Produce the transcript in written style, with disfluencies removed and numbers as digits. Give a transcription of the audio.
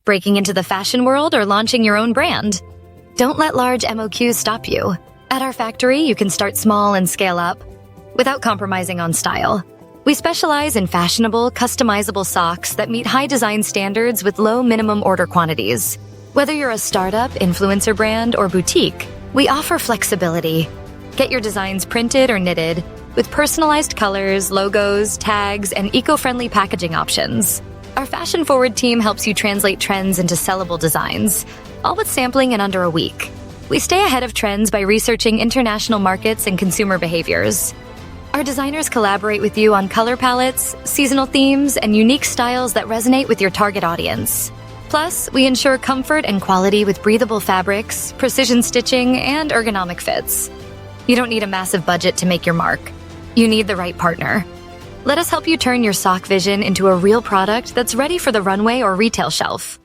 Breaking into the fashion world or launching your own brand? Don't let large MOQs stop you. At our factory, you can start small and scale up without compromising on style. We specialize in fashionable, customizable socks that meet high design standards with low minimum order quantities. Whether you're a startup, influencer brand, or boutique, we offer flexibility. Get your designs printed or knitted with personalized colors, logos, tags, and eco-friendly packaging options. Our fashion-forward team helps you translate trends into sellable designs, all with sampling in under a week. We stay ahead of trends by researching international markets and consumer behaviors. Our designers collaborate with you on color palettes, seasonal themes, and unique styles that resonate with your target audience. Plus, we ensure comfort and quality with breathable fabrics, precision stitching, and ergonomic fits. You don't need a massive budget to make your mark. You need the right partner. Let us help you turn your sock vision into a real product that's ready for the runway or retail shelf.